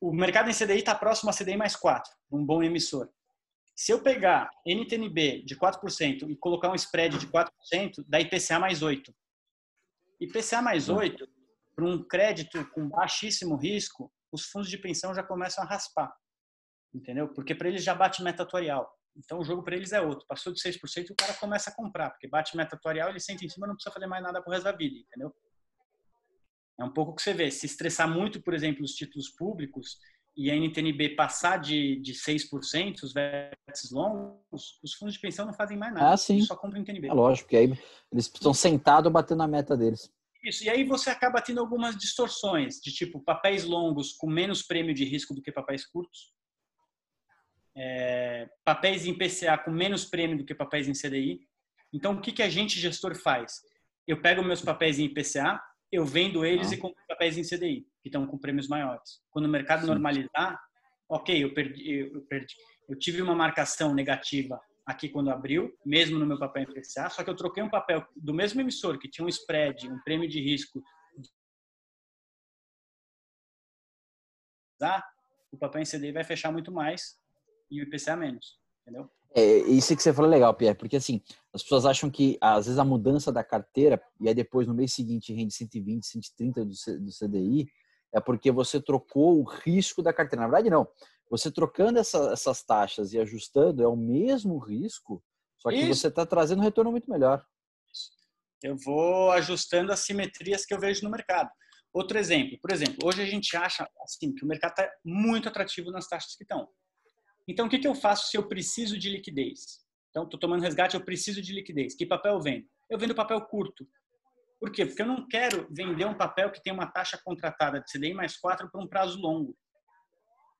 O mercado em CDI está próximo a CDI mais 4, um bom emissor. Se eu pegar NTNB de 4% e colocar um spread de 4%, dá IPCA mais 8. IPCA mais 8, para um crédito com baixíssimo risco, os fundos de pensão já começam a raspar. Entendeu? Porque para eles já bate meta atuarial. Então o jogo para eles é outro. Passou de 6%, o cara começa a comprar, porque bate meta atuarial, ele senta em cima, não precisa fazer mais nada pro resto da vida, entendeu? É um pouco o que você vê. Se estressar muito, por exemplo, os títulos públicos e a NTNB passar de 6%, os vértices longos, os fundos de pensão não fazem mais nada. Sim. Eles só compram NTNB. É lógico, porque aí eles estão sentados batendo a meta deles. Isso, e aí você acaba tendo algumas distorções, de tipo papéis longos com menos prêmio de risco do que papéis curtos. Papéis em PCA com menos prêmio do que papéis em CDI. Então, o que a gente, gestor, faz? Eu pego meus papéis em IPCA, eu vendo eles e compro papéis em CDI, que estão com prêmios maiores. Quando o mercado normalizar, ok, eu tive uma marcação negativa aqui quando abriu, mesmo no meu papel em IPCA, só que eu troquei um papel do mesmo emissor, que tinha um spread, um prêmio de risco, o papel em CDI vai fechar muito mais e o IPCA menos, entendeu? Isso que você falou é legal, Pierre, porque assim, as pessoas acham que às vezes a mudança da carteira, e aí depois no mês seguinte rende 120, 130 do CDI, é porque você trocou o risco da carteira. Na verdade, não. Você trocando essas taxas e ajustando, é o mesmo risco, só que você está trazendo um retorno muito melhor. Eu vou ajustando as simetrias que eu vejo no mercado. Outro exemplo, por exemplo, hoje a gente acha assim, que o mercado está muito atrativo nas taxas que estão. Então, o que eu faço se eu preciso de liquidez? Então, estou tomando resgate, eu preciso de liquidez. Que papel eu vendo? Eu vendo papel curto. Por quê? Porque eu não quero vender um papel que tem uma taxa contratada de CDI mais 4 por um prazo longo.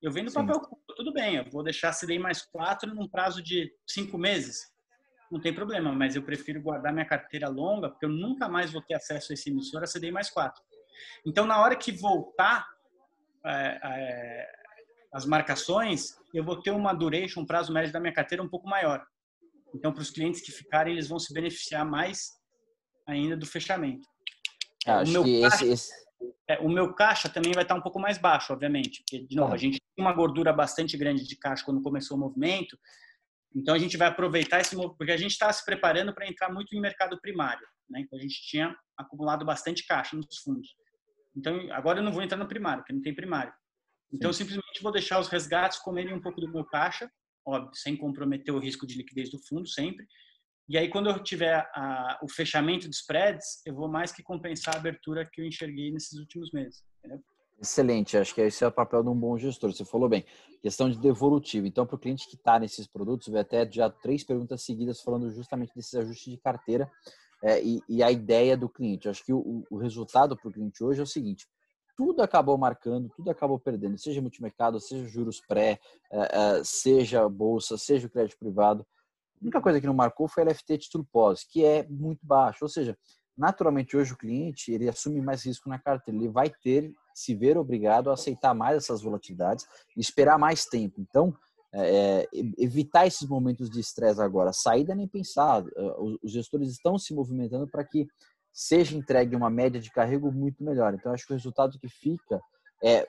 Eu vendo papel curto, tudo bem, eu vou deixar CDI mais 4 num prazo de 5 meses. Não tem problema, mas eu prefiro guardar minha carteira longa, porque eu nunca mais vou ter acesso a esse emissor a CDI mais 4. Então, na hora que voltar as marcações, eu vou ter uma duration, um prazo médio da minha carteira um pouco maior. Então, para os clientes que ficarem, eles vão se beneficiar mais ainda do fechamento. O meu caixa também vai estar um pouco mais baixo, obviamente. Porque, de novo, a gente tem uma gordura bastante grande de caixa quando começou o movimento. Então, a gente vai aproveitar esse movimento, porque a gente está se preparando para entrar muito em mercado primário, né? Então, a gente tinha acumulado bastante caixa nos fundos. Então, agora eu não vou entrar no primário, porque não tem primário. Então, eu simplesmente vou deixar os resgates comerem um pouco do meu caixa, óbvio, sem comprometer o risco de liquidez do fundo, sempre. E aí, quando eu tiver o fechamento de spreads, eu vou mais que compensar a abertura que eu enxerguei nesses últimos meses. Entendeu? Excelente, acho que esse é o papel de um bom gestor. Você falou bem, questão de devolutivo. Então, para o cliente que está nesses produtos, vai até já 3 perguntas seguidas falando justamente desses ajustes de carteira e a ideia do cliente. Acho que o resultado para o cliente hoje é o seguinte: tudo acabou marcando, tudo acabou perdendo, seja multimercado, seja juros pré, seja bolsa, seja o crédito privado. A única coisa que não marcou foi o LFT título pós, que é muito baixo. Ou seja, naturalmente hoje o cliente ele assume mais risco na carteira, ele vai se ver obrigado a aceitar mais essas volatilidades e esperar mais tempo. Então, evitar esses momentos de estresse agora. Saída nem pensar. Os gestores estão se movimentando para que seja entregue uma média de carrego muito melhor. Então, acho que o resultado que fica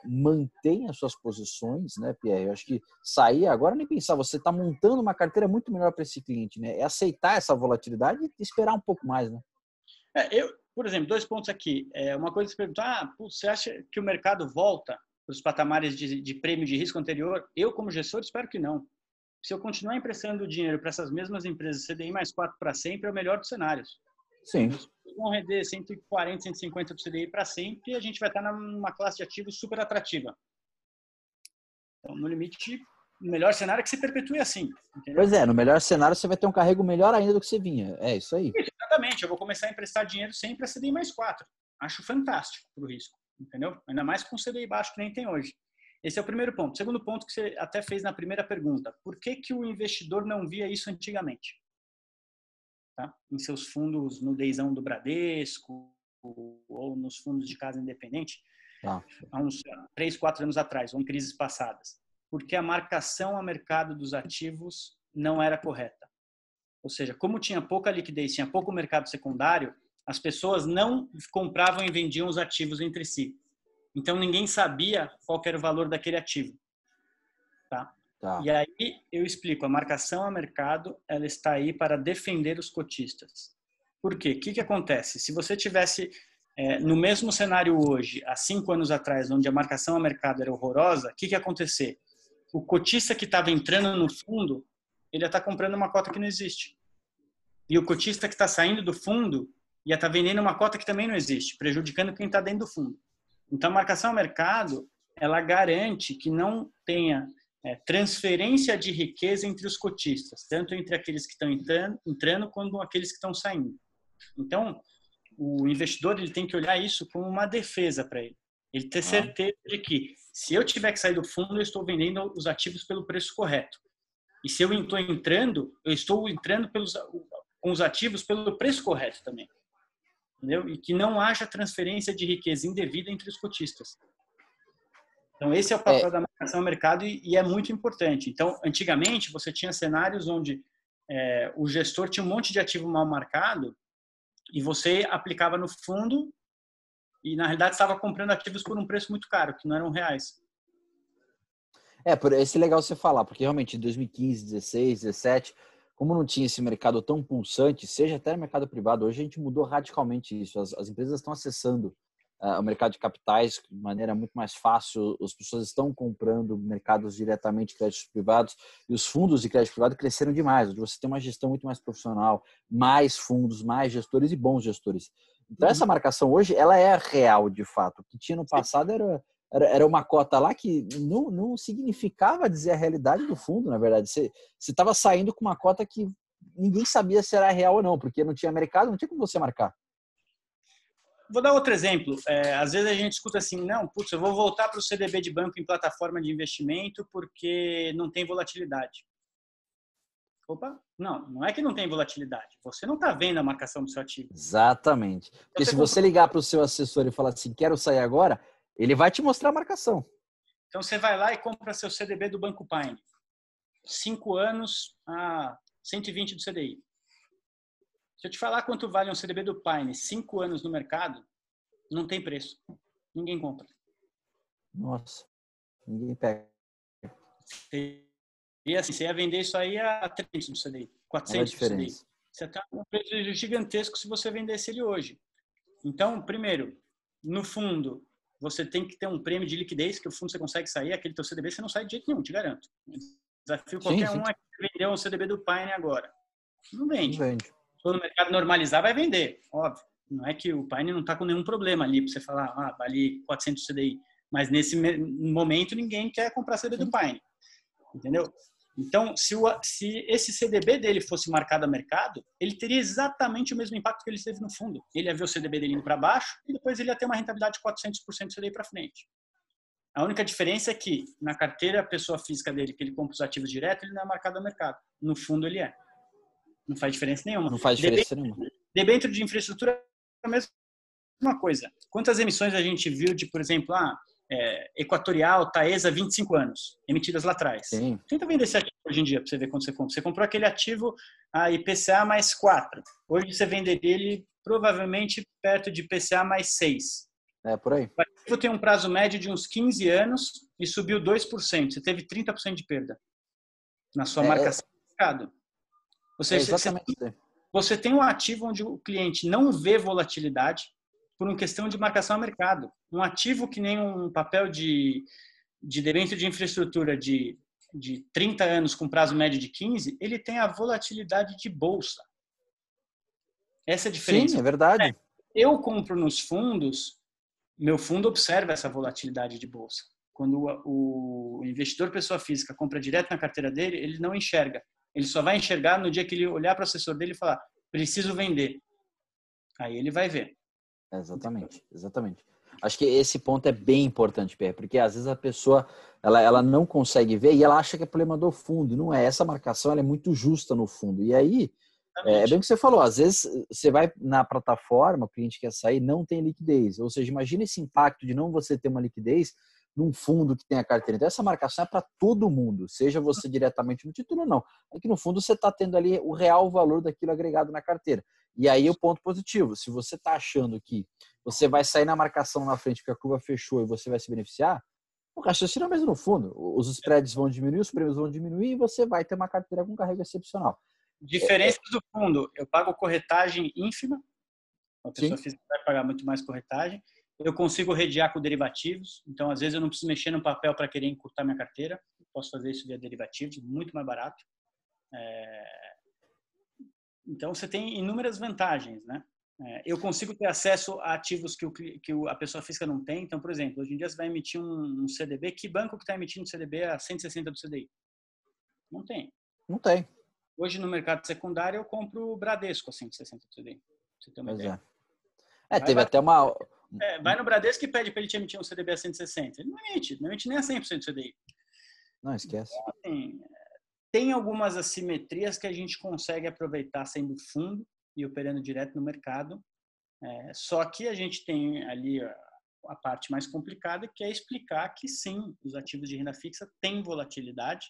mantém as suas posições, né, Pierre? Eu acho que sair agora nem pensar, você está montando uma carteira muito melhor para esse cliente, né? É aceitar essa volatilidade e esperar um pouco mais, né? Por exemplo, 2 pontos aqui. Uma coisa que você pergunta, você acha que o mercado volta para os patamares de prêmio de risco anterior? Eu, como gestor, espero que não. Se eu continuar emprestando dinheiro para essas mesmas empresas, CDI mais 4 para sempre, é o melhor dos cenários. Sim. Eles vão render 140, 150 do CDI para sempre e a gente vai estar numa classe de ativos super atrativa. Então, no limite, o melhor cenário é que se perpetue assim. Entendeu? Pois é, no melhor cenário você vai ter um carrego melhor ainda do que você vinha. É isso aí. Exatamente. Eu vou começar a emprestar dinheiro sempre a CDI mais 4. Acho fantástico para o risco. Entendeu? Ainda mais com CDI baixo que nem tem hoje. Esse é o primeiro ponto. Segundo ponto que você até fez na primeira pergunta. Por que o investidor não via isso antigamente? Tá? Em seus fundos no Deizão do Bradesco ou nos fundos de casa independente, há uns 3, 4 anos atrás, ou em crises passadas. Porque a marcação a mercado dos ativos não era correta. Ou seja, como tinha pouca liquidez, tinha pouco mercado secundário, as pessoas não compravam e vendiam os ativos entre si. Então, ninguém sabia qual era o valor daquele ativo. Tá? E aí, eu explico, a marcação a mercado, ela está aí para defender os cotistas. Por quê? O que acontece? Se você tivesse no mesmo cenário hoje, há 5 anos atrás, onde a marcação a mercado era horrorosa, o que ia acontecer? O cotista que estava entrando no fundo, ele ia estar comprando uma cota que não existe. E o cotista que está saindo do fundo ia estar vendendo uma cota que também não existe, prejudicando quem está dentro do fundo. Então, a marcação a mercado, ela garante que não tenha transferência de riqueza entre os cotistas, tanto entre aqueles que estão entrando quanto aqueles que estão saindo. Então, o investidor ele tem que olhar isso como uma defesa para ele. Ele ter certeza de que, se eu tiver que sair do fundo, eu estou vendendo os ativos pelo preço correto. E se eu estou entrando, eu estou entrando com os ativos pelo preço correto também. Entendeu? E que não haja transferência de riqueza indevida entre os cotistas. Então, esse é o papel da marcação ao mercado e é muito importante. Então, antigamente, você tinha cenários onde o gestor tinha um monte de ativo mal marcado e você aplicava no fundo e, na realidade, estava comprando ativos por um preço muito caro, que não eram reais. Por esse é legal você falar, porque realmente em 2015, 16, 17, como não tinha esse mercado tão pulsante, seja até no mercado privado, hoje a gente mudou radicalmente isso. As empresas estão acessando o mercado de capitais de maneira muito mais fácil, as pessoas estão comprando mercados diretamente, créditos privados, e os fundos de crédito privado cresceram demais, onde você tem uma gestão muito mais profissional, mais fundos, mais gestores e bons gestores. Então, essa marcação hoje, ela é real, de fato. O que tinha no passado era uma cota lá que não significava dizer a realidade do fundo, na verdade. Você estava saindo com uma cota que ninguém sabia se era real ou não, porque não tinha mercado, não tinha como você marcar. Vou dar outro exemplo. Às vezes a gente escuta assim, não, putz, eu vou voltar para o CDB de banco em plataforma de investimento porque não tem volatilidade. Opa, não é que não tem volatilidade. Você não está vendo a marcação do seu ativo. Exatamente. Porque se você ligar para o seu assessor e falar assim, quero sair agora, ele vai te mostrar a marcação. Então, você vai lá e compra seu CDB do Banco Pine. 5 anos a 120 do CDI. Se eu te falar quanto vale um CDB do Pine, 5 anos no mercado, não tem preço. Ninguém compra. Nossa, ninguém pega. E assim, você ia vender isso aí a 300 do CDI, 400 do CDI. Você tem um prejuízo gigantesco se você vendesse ele hoje. Então, primeiro, no fundo, você tem que ter um prêmio de liquidez que o fundo você consegue sair, aquele teu CDB você não sai de jeito nenhum, te garanto. Desafio qualquer um a vender um CDB do Pine agora. Não vende. Não vende. Quando o mercado normalizar, vai vender, óbvio. Não é que o Pine não está com nenhum problema ali para você falar, vale 400 CDI. Mas nesse momento ninguém quer comprar CDB do Pine. Entendeu? Então, se esse CDB dele fosse marcado a mercado, ele teria exatamente o mesmo impacto que ele teve no fundo. Ele ia ver o CDB dele indo para baixo e depois ele ia ter uma rentabilidade de 400% do CDI para frente. A única diferença é que na carteira, a pessoa física dele, que ele compra os ativos direto, ele não é marcado a mercado. No fundo, ele é. Não faz diferença nenhuma. Não faz diferença nenhuma. Debênture de infraestrutura é a mesma coisa. Quantas emissões a gente viu de, por exemplo, Equatorial, Taesa, 25 anos, emitidas lá atrás. Sim. Tenta vender esse ativo hoje em dia para você ver quando você compra. Você comprou aquele ativo a IPCA mais 4. Hoje você venderia ele provavelmente perto de IPCA mais 6. É, por aí. O ativo tem um prazo médio de uns 15 anos e subiu 2%. Você teve 30% de perda na sua marcação de mercado. Ou seja, você tem um ativo onde o cliente não vê volatilidade por uma questão de marcação a mercado. Um ativo que nem um papel de debênture de infraestrutura de 30 anos com prazo médio de 15, ele tem a volatilidade de bolsa. Essa é a diferença. Sim, é verdade. Eu compro nos fundos, meu fundo observa essa volatilidade de bolsa. Quando o investidor pessoa física compra direto na carteira dele, ele não enxerga. Ele só vai enxergar no dia que ele olhar para o assessor dele e falar, preciso vender. Aí ele vai ver. Exatamente. Acho que esse ponto é bem importante, Pierre, porque às vezes a pessoa ela não consegue ver e ela acha que é problema do fundo. Não é, essa marcação ela é muito justa no fundo. E aí, é bem o que você falou, às vezes você vai na plataforma, o cliente quer sair, não tem liquidez. Ou seja, imagina esse impacto de não você ter uma liquidez num fundo que tem a carteira. Então, essa marcação é para todo mundo, seja você diretamente no título ou não. É que no fundo você está tendo ali o real valor daquilo agregado na carteira. E aí o ponto positivo, se você está achando que você vai sair na marcação na frente porque a curva fechou e você vai se beneficiar, o raciocínio é mesmo no fundo. Os spreads vão diminuir, os prêmios vão diminuir e você vai ter uma carteira com carrego excepcional. Diferenças do fundo, eu pago corretagem ínfima, a pessoa física vai pagar muito mais corretagem. Eu consigo redear com derivativos, então às vezes eu não preciso mexer no papel para querer encurtar minha carteira, posso fazer isso via derivativos, muito mais barato. Então você tem inúmeras vantagens, né? Eu consigo ter acesso a ativos que a pessoa física não tem. Então, por exemplo, hoje em dia você vai emitir um CDB, que banco que está emitindo CDB a 160 do CDI? Não tem. Não tem. Hoje no mercado secundário eu compro o Bradesco a 160 do CDI. Pra você ter uma ideia. Teve até uma... vai no Bradesco e pede para ele te emitir um CDB a 160. Ele não emite nem a 100% do CDI. Não, esquece. Então, assim, tem algumas assimetrias que a gente consegue aproveitar sendo fundo e operando direto no mercado. Só que a gente tem ali a parte mais complicada, que é explicar que sim, os ativos de renda fixa têm volatilidade,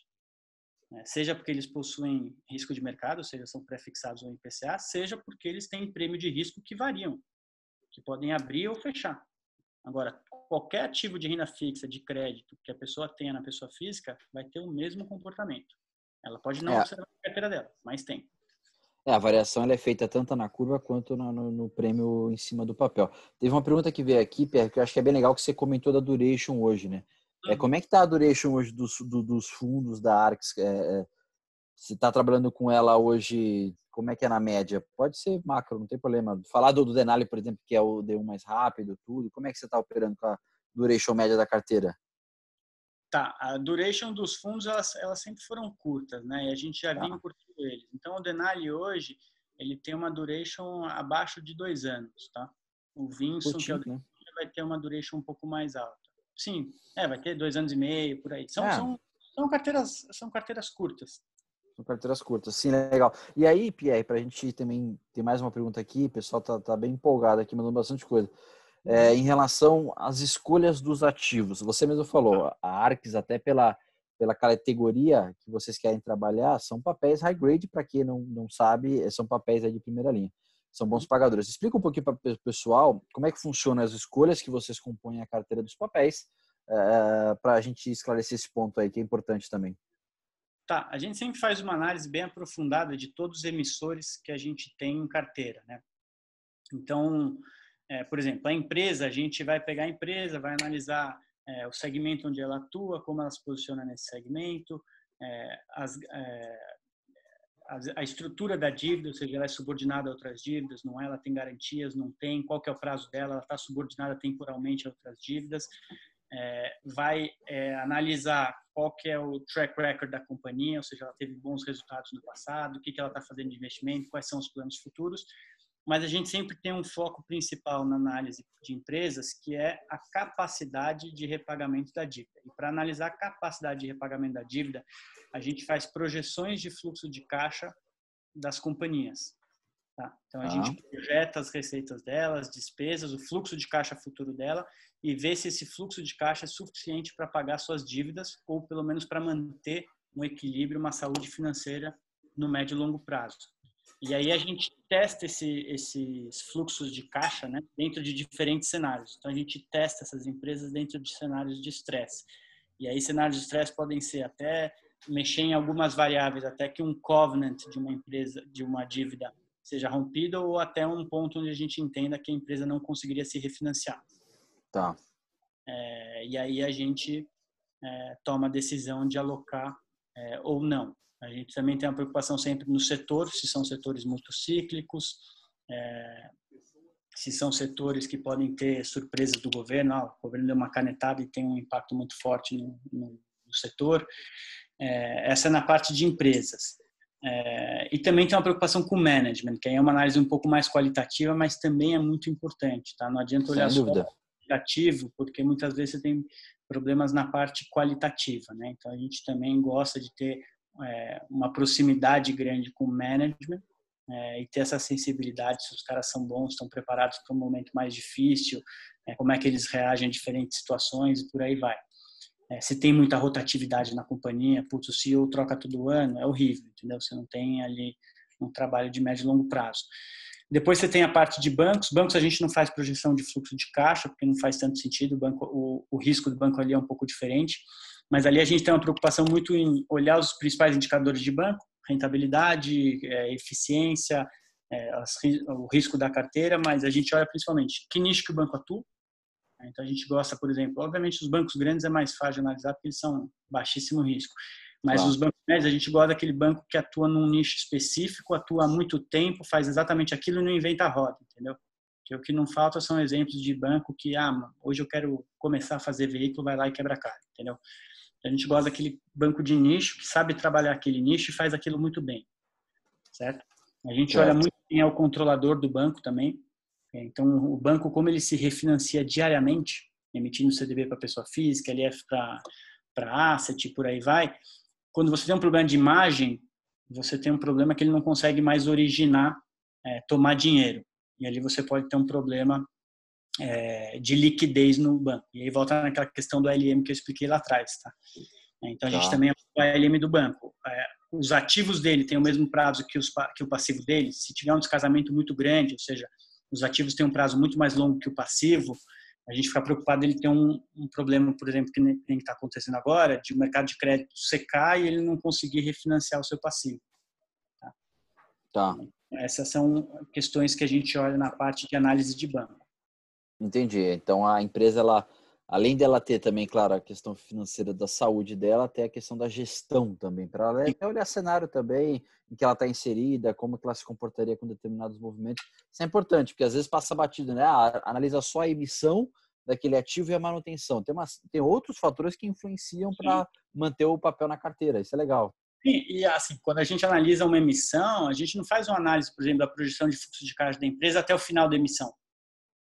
seja porque eles possuem risco de mercado, ou seja, são pré-fixados ao IPCA, seja porque eles têm prêmio de risco que variam, que podem abrir ou fechar. Agora, qualquer ativo de renda fixa, de crédito, que a pessoa tenha na pessoa física, vai ter o mesmo comportamento. Ela pode não observar a carteira dela, mas tem. A variação ela é feita tanto na curva quanto no prêmio em cima do papel. Teve uma pergunta que veio aqui, Pierre, que eu acho que é bem legal, que você comentou da duration hoje, né? Como é que está a duration hoje dos fundos da Arx? Você está trabalhando com ela hoje, como é que é na média? Pode ser macro, não tem problema. Falar do Denali, por exemplo, que é o D1 mais rápido, tudo. Como é que você está operando com a duration média da carteira? Tá, a duration dos fundos, elas sempre foram curtas, né? E a gente já vinha curtindo eles. Então, o Denali hoje, ele tem uma duration abaixo de 2 anos, tá? O Vinson, que é o Denali, vai ter uma duration um pouco mais alta. Sim, vai ter 2 anos e meio, por aí. São carteiras curtas. São carteiras curtas, sim, legal. E aí, Pierre, para a gente também ter mais uma pergunta aqui, o pessoal tá bem empolgado aqui, mandando bastante coisa. Em relação às escolhas dos ativos, você mesmo falou, a Arx, até pela categoria que vocês querem trabalhar, são papéis high grade, para quem não sabe, são papéis aí de primeira linha, são bons pagadores. Explica um pouquinho para o pessoal como é que funcionam as escolhas que vocês compõem a carteira dos papéis, para a gente esclarecer esse ponto aí, que é importante também. Tá, a gente sempre faz uma análise bem aprofundada de todos os emissores que a gente tem em carteira, né? Então, por exemplo, a empresa, a gente vai pegar a empresa, vai analisar o segmento onde ela atua, como ela se posiciona nesse segmento, a estrutura da dívida, ou seja, ela é subordinada a outras dívidas, não é? Ela tem garantias, não tem, qual que é o prazo dela, ela está subordinada temporalmente a outras dívidas, vai analisar qual que é o track record da companhia, ou seja, ela teve bons resultados no passado, o que ela está fazendo de investimento, quais são os planos futuros, mas a gente sempre tem um foco principal na análise de empresas, que é a capacidade de repagamento da dívida. E para analisar a capacidade de repagamento da dívida, a gente faz projeções de fluxo de caixa das companhias. Tá? Então, a gente projeta as receitas delas, despesas, o fluxo de caixa futuro dela e vê se esse fluxo de caixa é suficiente para pagar suas dívidas ou, pelo menos, para manter um equilíbrio, uma saúde financeira no médio e longo prazo. E aí a gente testa esses fluxos de caixa, né, dentro de diferentes cenários. Então, a gente testa essas empresas dentro de cenários de estresse. E aí, cenários de estresse podem ser até mexer em algumas variáveis, até que um covenant de uma empresa, de uma dívida, seja rompido ou até um ponto onde a gente entenda que a empresa não conseguiria se refinanciar. Tá. E aí a gente toma a decisão de alocar ou não. A gente também tem uma preocupação sempre no setor, se são setores muito cíclicos, se são setores que podem ter surpresas do governo. O governo deu uma canetada e tem um impacto muito forte no setor. Essa é na parte de empresas. E também tem uma preocupação com o management, que aí é uma análise um pouco mais qualitativa, mas também é muito importante. Tá? Não adianta olhar só o qualitativo, porque muitas vezes você tem problemas na parte qualitativa. Né? Então, a gente também gosta de ter uma proximidade grande com o management e ter essa sensibilidade, se os caras são bons, estão preparados para um momento mais difícil, como é que eles reagem a diferentes situações e por aí vai. Se tem muita rotatividade na companhia, putz, o CEO troca todo ano, é horrível, entendeu? Você não tem ali um trabalho de médio e longo prazo. Depois você tem a parte de bancos. Bancos a gente não faz projeção de fluxo de caixa, porque não faz tanto sentido, o risco do banco ali é um pouco diferente, mas ali a gente tem uma preocupação muito em olhar os principais indicadores de banco, rentabilidade, eficiência, o risco da carteira, mas a gente olha principalmente que nicho que o banco atua. Então, a gente gosta, por exemplo, obviamente os bancos grandes é mais fácil de analisar porque eles são baixíssimo risco. Mas os bancos médios, a gente gosta daquele banco que atua num nicho específico, atua há muito tempo, faz exatamente aquilo e não inventa a roda, entendeu? Que o que não falta são exemplos de banco que, hoje eu quero começar a fazer veículo, vai lá e quebra a cara, entendeu? A gente gosta daquele banco de nicho que sabe trabalhar aquele nicho e faz aquilo muito bem, certo? A gente olha muito quem é o controlador do banco também. Então, o banco, como ele se refinancia diariamente, emitindo CDB para pessoa física, LF para asset, por aí vai. Quando você tem um problema de imagem, você tem um problema que ele não consegue mais originar, tomar dinheiro. E ali você pode ter um problema de liquidez no banco. E aí volta naquela questão do ALM que eu expliquei lá atrás. Tá? Então, a gente também é o ALM do banco. Os ativos dele têm o mesmo prazo que o passivo dele. Se tiver um descasamento muito grande, ou seja, os ativos têm um prazo muito mais longo que o passivo, a gente fica preocupado dele ter um problema, por exemplo, que nem está acontecendo agora, de o mercado de crédito secar e ele não conseguir refinanciar o seu passivo. Tá? Essas são questões que a gente olha na parte de análise de banco. Entendi. Então, a empresa, ela, além dela ter também, claro, a questão financeira da saúde dela, tem a questão da gestão também, para ela olhar cenário também, em que ela está inserida, como que ela se comportaria com determinados movimentos. Isso é importante, porque às vezes passa batido, né? Analisa só a emissão daquele ativo e a manutenção. Tem outros fatores que influenciam para manter o papel na carteira. Isso é legal. E assim, quando a gente analisa uma emissão, a gente não faz uma análise, por exemplo, da projeção de fluxo de caixa da empresa até o final da emissão.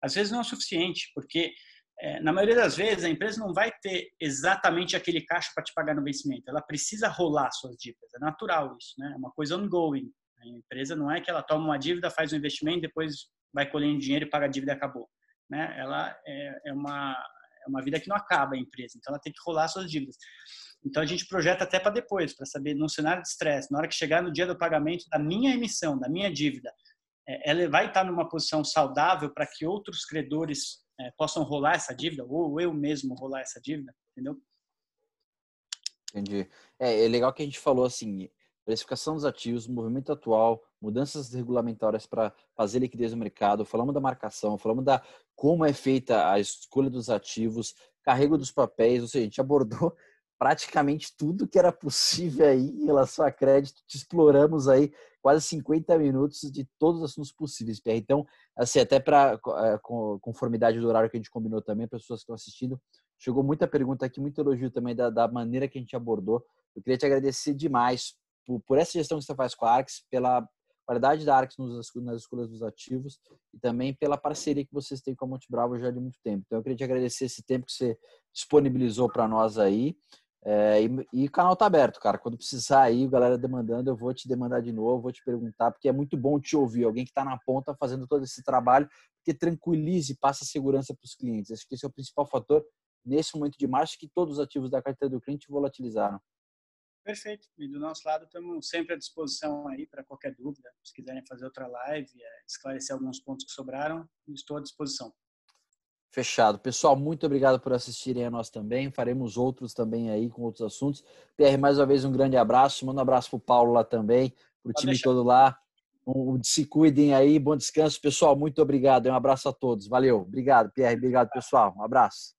Às vezes não é o suficiente, porque na maioria das vezes a empresa não vai ter exatamente aquele caixa para te pagar no vencimento. Ela precisa rolar suas dívidas. É natural isso, né? É uma coisa ongoing. A empresa não é que ela toma uma dívida, faz um investimento, depois vai colhendo dinheiro e paga a dívida e acabou. Né? Ela é uma vida que não acaba, a empresa. Então ela tem que rolar suas dívidas. Então a gente projeta até para depois, para saber num cenário de estresse, na hora que chegar no dia do pagamento da minha emissão, da minha dívida, ela vai estar numa posição saudável para que outros credores possam rolar essa dívida, ou eu mesmo rolar essa dívida, entendeu? Entendi. É legal que a gente falou assim, precificação dos ativos, movimento atual, mudanças regulamentares para fazer liquidez no mercado, falamos da marcação, falamos da como é feita a escolha dos ativos, carrego dos papéis, ou seja, a gente abordou praticamente tudo que era possível aí em relação a crédito, te exploramos aí quase 50 minutos de todos os assuntos possíveis, Pierre. Então, assim, até para conformidade do horário que a gente combinou também, para as pessoas que estão assistindo, chegou muita pergunta aqui, muito elogio também da maneira que a gente abordou. Eu queria te agradecer demais por essa gestão que você faz com a Arx, pela qualidade da Arx nas escolhas dos ativos e também pela parceria que vocês têm com a Monte Bravo já de muito tempo. Então, eu queria te agradecer esse tempo que você disponibilizou para nós aí. E o canal tá aberto, cara. Quando precisar aí, galera demandando, eu vou te demandar de novo, vou te perguntar, porque é muito bom te ouvir, alguém que está na ponta fazendo todo esse trabalho, que tranquilize e passa segurança para os clientes. Acho que esse é o principal fator nesse momento de março, que todos os ativos da carteira do cliente volatilizaram. Perfeito. E do nosso lado, estamos sempre à disposição aí para qualquer dúvida. Se quiserem fazer outra live, esclarecer alguns pontos que sobraram, estou à disposição. Fechado. Pessoal, muito obrigado por assistirem a nós também. Faremos outros também aí com outros assuntos. PR, mais uma vez um grande abraço. Manda um abraço para o Paulo lá também, para o time todo lá. Se cuidem aí, bom descanso. Pessoal, muito obrigado. Um abraço a todos. Valeu. Obrigado, PR. Obrigado, pessoal. Um abraço.